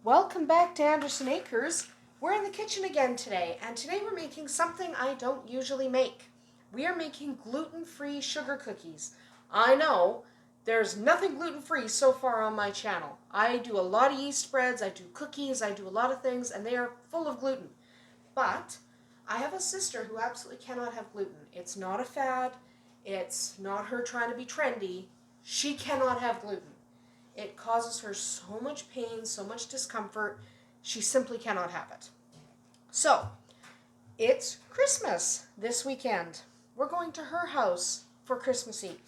Welcome back to Andersen Acres. We're in the kitchen again today, and today we're making something I don't usually make. We are making gluten-free sugar cookies. I know there's nothing gluten-free so far on my channel. I do a lot of yeast spreads, I do cookies, I do a lot of things, and they are full of gluten. But I have a sister who absolutely cannot have gluten. It's not a fad. It's not her trying to be trendy. She cannot have gluten. It causes her so much pain, so much discomfort. She simply cannot have it. So, it's Christmas this weekend. We're going to her house for Christmas Eve.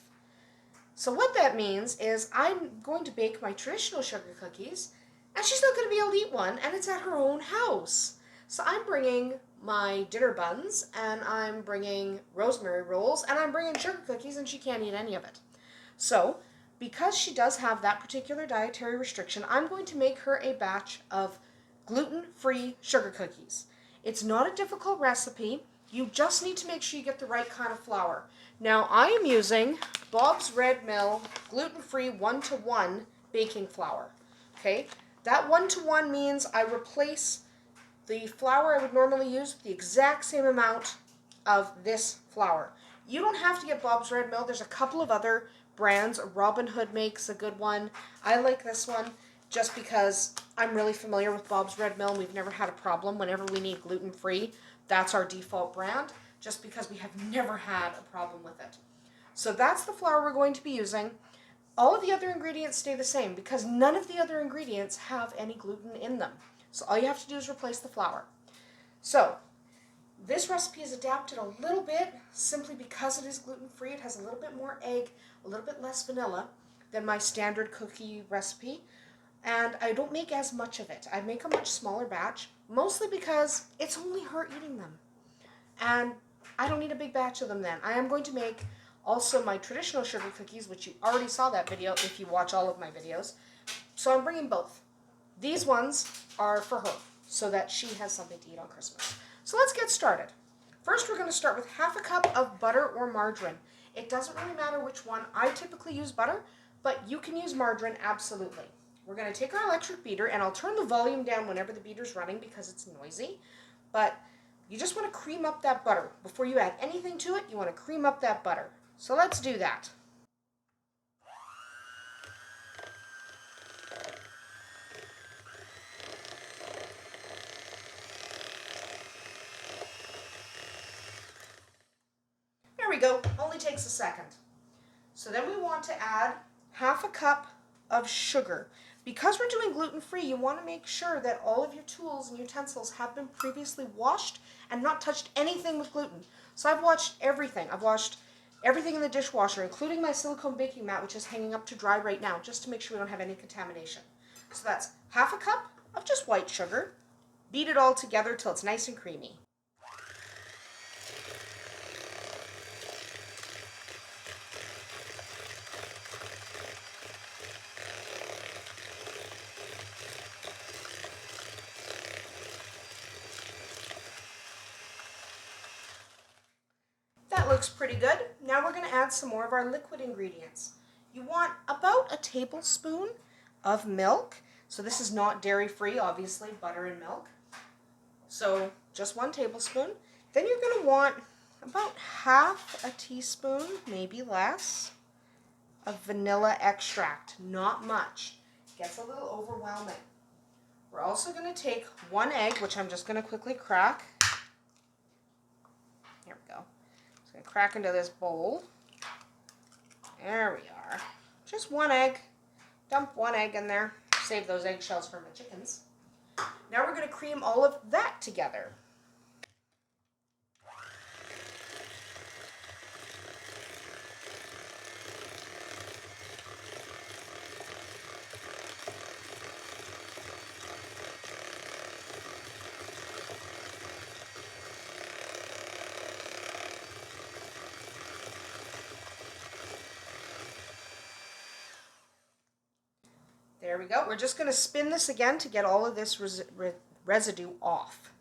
So what that means is I'm going to bake my traditional sugar cookies, and she's not going to be able to eat one, and it's at her own house. So I'm bringing my dinner buns, and I'm bringing rosemary rolls, and I'm bringing sugar cookies, and she can't eat any of it. So, because she does have that particular dietary restriction, I'm going to make her a batch of gluten-free sugar cookies. It's not a difficult recipe. You just need to make sure you get the right kind of flour. Now, I am using Bob's Red Mill gluten-free 1-to-1 baking flour. Okay? That 1-to-1 means I replace the flour I would normally use with the exact same amount of this flour. You don't have to get Bob's Red Mill. There's a couple of other brands. Robin Hood makes a good one. I like this one just because I'm really familiar with Bob's Red Mill and we've never had a problem whenever we need gluten-free. That's our default brand just because we have never had a problem with it. So that's the flour we're going to be using. All of the other ingredients stay the same because none of the other ingredients have any gluten in them. So all you have to do is replace the flour. So this recipe is adapted a little bit simply because it is gluten-free. It has a little bit more egg, a little bit less vanilla than my standard cookie recipe. And I don't make as much of it. I make a much smaller batch, mostly because it's only her eating them. And I don't need a big batch of them then. I am going to make also my traditional sugar cookies, which you already saw that video if you watch all of my videos. So I'm bringing both. These ones are for her so that she has something to eat on Christmas. So let's get started. First, we're going to start with half a cup of butter or margarine. It doesn't really matter which one. I typically use butter, but you can use margarine absolutely. We're going to take our electric beater, and I'll turn the volume down whenever the beater's running because it's noisy. But you just want to cream up that butter. Before you add anything to it, you want to cream up that butter. So let's do that. There we go. Only takes a second. So then we want to add half a cup of sugar. Because we're doing gluten-free, you want to make sure that all of your tools and utensils have been previously washed and not touched anything with gluten. So I've washed everything. I've washed everything in the dishwasher, including my silicone baking mat, which is hanging up to dry right now, just to make sure we don't have any contamination. So that's half a cup of just white sugar. Beat it all together till it's nice and creamy. That looks pretty good. Now we're going to add some more of our liquid ingredients. You want about a tablespoon of milk. So this is not dairy-free, obviously, butter and milk. So just 1 tablespoon. Then you're going to want about half a teaspoon, maybe less, of vanilla extract. Not much. Gets a little overwhelming. We're also going to take 1 egg, which I'm just going to quickly crack. Here we go. Just going to crack into this bowl. There we are. Just 1 egg. Dump 1 egg in there. Save those eggshells for my chickens. Now we're going to cream all of that together. There we go. We're just going to spin this again to get all of this residue off.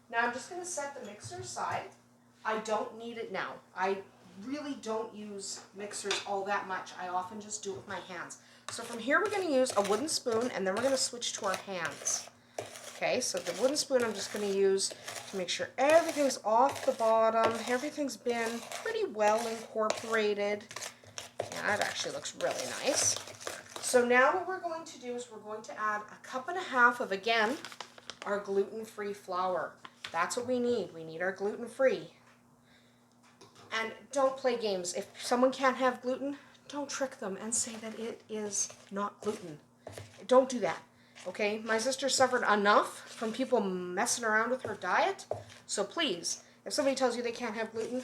Now I'm just going to set the mixer aside. I don't need it now. I really don't use mixers all that much. I often just do it with my hands. So from here we're going to use a wooden spoon, and then we're going to switch to our hands. Okay, so the wooden spoon I'm just going to use to make sure everything's off the bottom. Everything's been pretty well incorporated. Yeah, that actually looks really nice. So now what we're going to do is we're going to add 1.5 cups of, again, our gluten-free flour. That's what we need. We need our gluten-free. And don't play games. If someone can't have gluten, don't trick them and say that it is not gluten. Don't do that. Okay? My sister suffered enough from people messing around with her diet. So please, if somebody tells you they can't have gluten,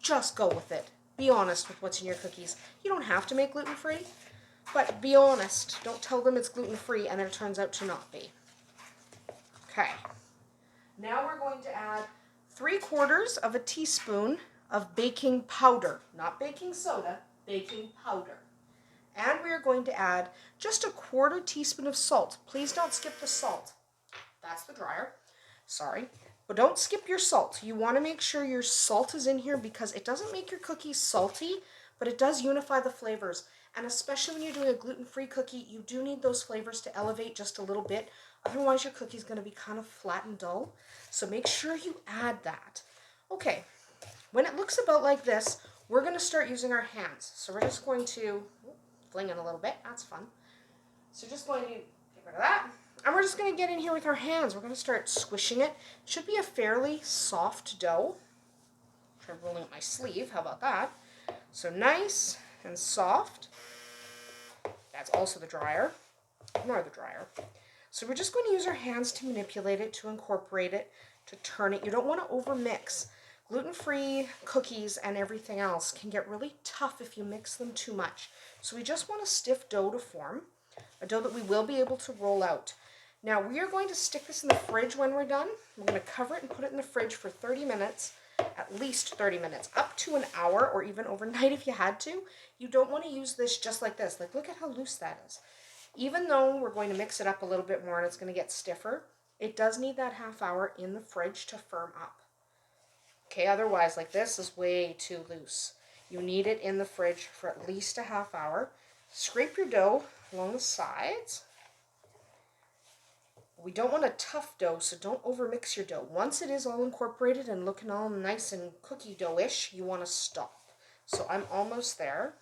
just go with it. Be honest with what's in your cookies. You don't have to make gluten-free, but be honest. Don't tell them it's gluten-free and it turns out to not be. Okay. Now we're going to add 3/4 of a teaspoon of baking powder. Not baking soda, baking powder. And we are going to add just 1/4 teaspoon of salt. Please don't skip the salt. That's the dryer. Sorry. But don't skip your salt. You want to make sure your salt is in here because it doesn't make your cookies salty, but it does unify the flavors. And especially when you're doing a gluten-free cookie, you do need those flavors to elevate just a little bit. Otherwise, your cookie's going to be kind of flat and dull. So make sure you add that. Okay. When it looks about like this, we're going to start using our hands. So we're just going to fling it a little bit. That's fun. So just going to get rid of that. And we're just going to get in here with our hands. We're going to start squishing it. It should be a fairly soft dough. Try rolling up my sleeve. How about that? So nice and soft. That's also the dryer. Ignore the dryer. So we're just going to use our hands to manipulate it, to incorporate it, to turn it. You don't want to overmix. Gluten-free cookies and everything else can get really tough if you mix them too much. So we just want a stiff dough to form, a dough that we will be able to roll out. Now we are going to stick this in the fridge when we're done. We're going to cover it and put it in the fridge for 30 minutes, at least 30 minutes, up to an hour or even overnight if you had to. You don't want to use this just like this. Like, look at how loose that is. Even though we're going to mix it up a little bit more and it's going to get stiffer, it does need that half hour in the fridge to firm up. Okay, otherwise, like this is way too loose. You need it in the fridge for at least a half hour. Scrape your dough along the sides. We don't want a tough dough, so don't overmix your dough. Once it is all incorporated and looking all nice and cookie dough-ish, you want to stop. So I'm almost there.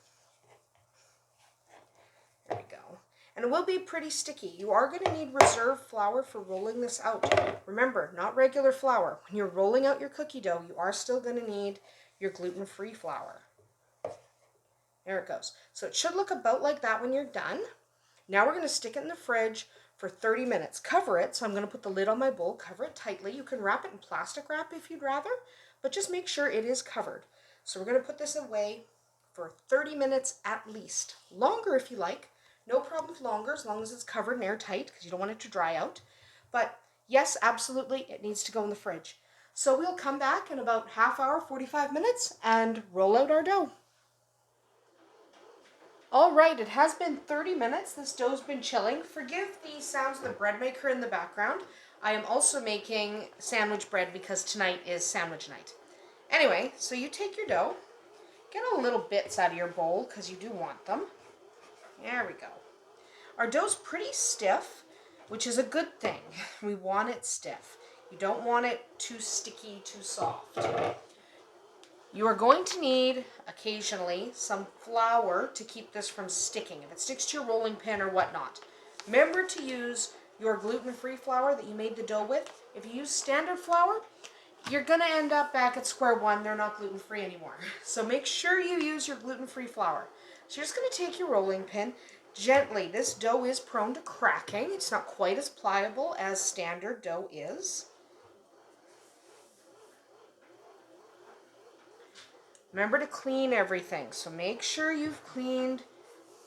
There we go. And it will be pretty sticky. You are going to need reserve flour for rolling this out. Remember, not regular flour. When you're rolling out your cookie dough, you are still going to need your gluten-free flour. There it goes. So it should look about like that when you're done. Now we're going to stick it in the fridge for 30 minutes. Cover it. So I'm going to put the lid on my bowl, cover it tightly. You can wrap it in plastic wrap if you'd rather, but just make sure it is covered. So we're going to put this away for 30 minutes at least. Longer if you like. No problem with longer as long as it's covered and airtight because you don't want it to dry out. But yes, absolutely, it needs to go in the fridge. So we'll come back in about half hour, 45 minutes and roll out our dough. All right, it has been 30 minutes. This dough's been chilling. Forgive the sounds of the bread maker in the background. I am also making sandwich bread because tonight is sandwich night. Anyway, so you take your dough, get all little bits out of your bowl because you do want them. There we go. Our dough's pretty stiff, which is a good thing. We want it stiff. You don't want it too sticky, too soft. You are going to need, occasionally, some flour to keep this from sticking. If it sticks to your rolling pin or whatnot. Remember to use your gluten-free flour that you made the dough with. If you use standard flour, you're going to end up back at square one. They're not gluten-free anymore. So make sure you use your gluten-free flour. So you're just going to take your rolling pin gently. This dough is prone to cracking. It's not quite as pliable as standard dough is. Remember to clean everything. So make sure you've cleaned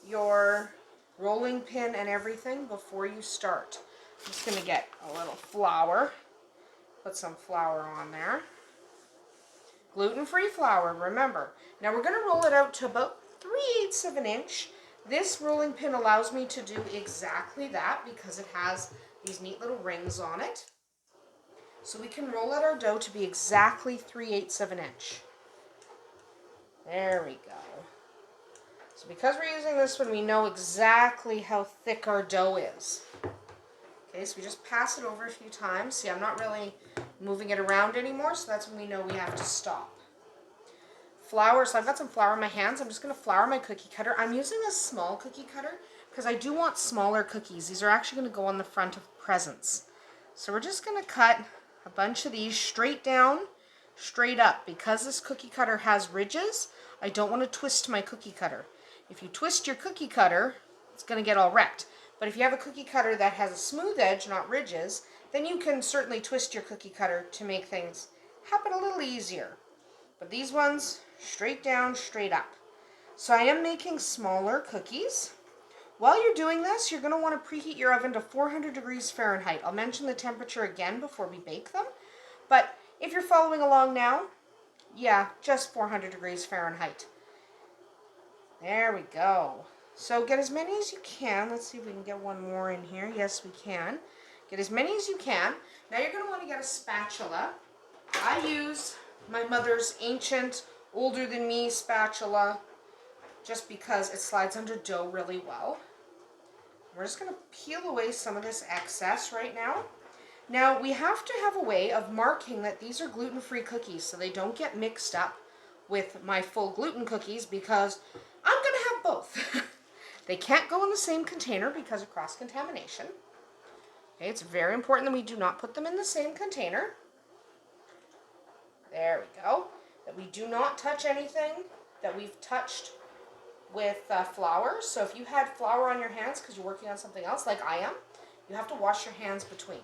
your rolling pin and everything before you start. I'm just going to get a little flour. Put some flour on there. Gluten-free flour, remember. Now we're going to roll it out to about 3/8 of an inch. This rolling pin allows me to do exactly that because it has these neat little rings on it. So we can roll out our dough to be exactly 3/8 of an inch. There we go. So because we're using this one, we know exactly how thick our dough is. Okay, so we just pass it over a few times. See, I'm not really moving it around anymore, so that's when we know we have to stop. Flour, so I've got some flour in my hands. I'm just going to flour my cookie cutter. I'm using a small cookie cutter because I do want smaller cookies. These are actually going to go on the front of presents. So we're just going to cut a bunch of these straight down, straight up. Because this cookie cutter has ridges, I don't want to twist my cookie cutter. If you twist your cookie cutter, it's going to get all wrecked. But if you have a cookie cutter that has a smooth edge, not ridges, then you can certainly twist your cookie cutter to make things happen a little easier. But these ones, straight down, straight up. So I am making smaller cookies. While you're doing this, you're going to want to preheat your oven to 400 degrees Fahrenheit. I'll mention the temperature again before we bake them. But if you're following along now, yeah, just 400 degrees Fahrenheit. There we go. So get as many as you can. Let's see if we can get one more in here. Yes, we can. Get as many as you can. Now you're going to want to get a spatula. I use my mother's ancient, older than me spatula just because it slides under dough really well. We're just going to peel away some of this excess right now. Now we have to have a way of marking that these are gluten-free cookies so they don't get mixed up with my full gluten cookies because I'm going to have both. They can't go in the same container because of cross-contamination. Okay, it's very important that we do not put them in the same container. There we go. That we do not touch anything that we've touched with flour. So if you had flour on your hands because you're working on something else like I am, you have to wash your hands between.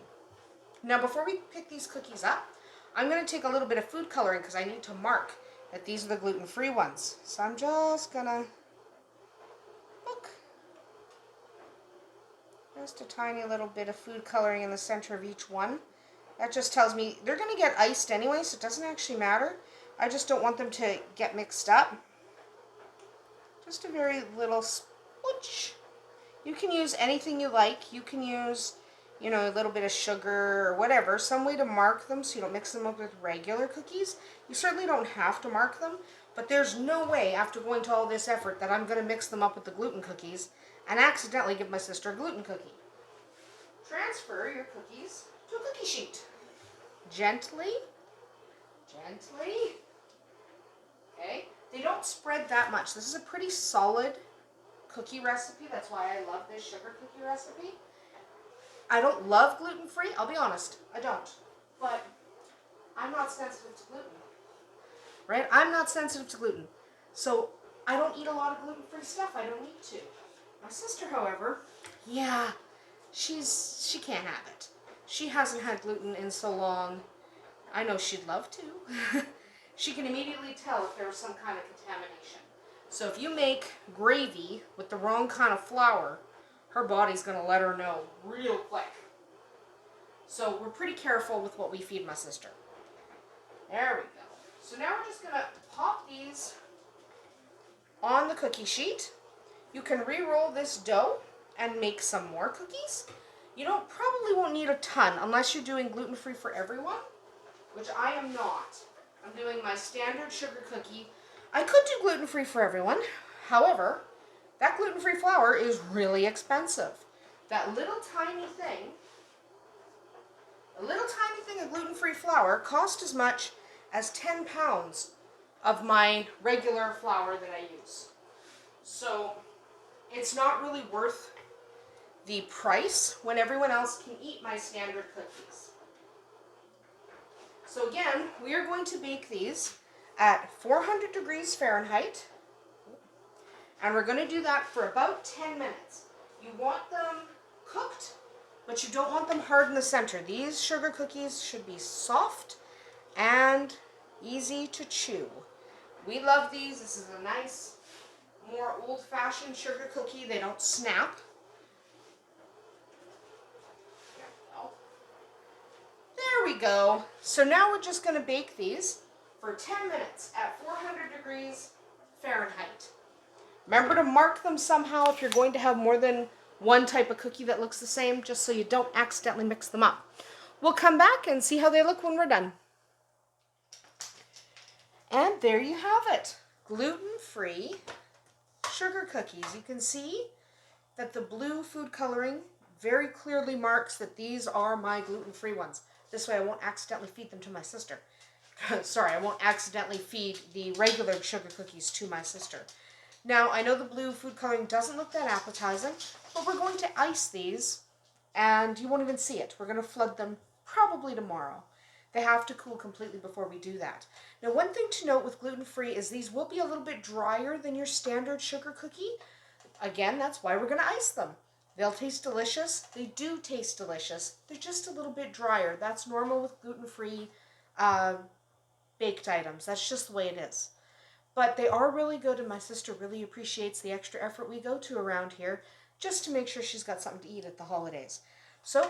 Now before we pick these cookies up, I'm going to take a little bit of food coloring because I need to mark that these are the gluten-free ones. So I'm just going to look. Just a tiny little bit of food coloring in the center of each one. That just tells me they're going to get iced anyway, so it doesn't actually matter. I just don't want them to get mixed up. Just a very little smooch. You can use anything you like. You can use, you know, a little bit of sugar or whatever, some way to mark them so you don't mix them up with regular cookies. You certainly don't have to mark them, but there's no way after going to all this effort that I'm going to mix them up with the gluten cookies and accidentally give my sister a gluten cookie. Transfer your cookies to a cookie sheet. Gently, gently. Okay, they don't spread that much. This is a pretty solid cookie recipe. That's why I love this sugar cookie recipe. I don't love gluten-free, I'll be honest, I don't. But I'm not sensitive to gluten. Right? I'm not sensitive to gluten. So I don't eat a lot of gluten-free stuff. I don't need to. My sister, however, yeah, she can't have it. She hasn't had gluten in so long. I know she'd love to. She can immediately tell if there was some kind of contamination. So if you make gravy with the wrong kind of flour, her body's going to let her know real quick. So we're pretty careful with what we feed my sister. There we go. So now we're just going to pop these on the cookie sheet. You can re-roll this dough and make some more cookies. You probably won't need a ton unless you're doing gluten-free for everyone, which I am not. I'm doing my standard sugar cookie. I could do gluten-free for everyone. However, that gluten-free flour is really expensive. That little tiny thing of gluten-free flour cost as much as 10 pounds of my regular flour that I use. So it's not really worth the price when everyone else can eat my standard cookies. So again, we are going to bake these at 400 degrees Fahrenheit. And we're going to do that for about 10 minutes. You want them cooked, but you don't want them hard in the center. These sugar cookies should be soft and easy to chew. We love these. This is a nice, more old-fashioned sugar cookie. They don't snap. There we go. So now we're just going to bake these for 10 minutes at 400 degrees Fahrenheit. Remember to mark them somehow if you're going to have more than one type of cookie that looks the same, just so you don't accidentally mix them up. We'll come back and see how they look when we're done. And there you have it. gluten-free sugar cookies. You can see that the blue food coloring very clearly marks that these are my gluten-free ones. This way I won't accidentally feed them to my sister. Sorry, I won't accidentally feed the regular sugar cookies to my sister. Now, I know the blue food coloring doesn't look that appetizing, but we're going to ice these, and you won't even see it. We're going to flood them probably tomorrow. They have to cool completely before we do that. Now, one thing to note with gluten-free is these will be a little bit drier than your standard sugar cookie. Again, that's why we're going to ice them. They'll taste delicious. They do taste delicious. They're just a little bit drier. That's normal with gluten-free baked items. That's just the way it is. But they are really good, and my sister really appreciates the extra effort we go to around here just to make sure she's got something to eat at the holidays. So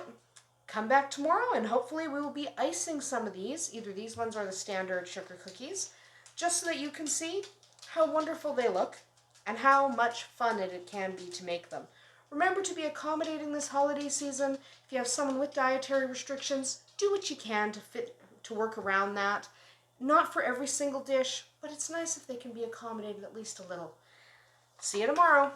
come back tomorrow, and hopefully we will be icing some of these, either these ones or the standard sugar cookies, just so that you can see how wonderful they look and how much fun it can be to make them. Remember to be accommodating this holiday season. If you have someone with dietary restrictions, do what you can to work around that. Not for every single dish, but it's nice if they can be accommodated at least a little. See you tomorrow.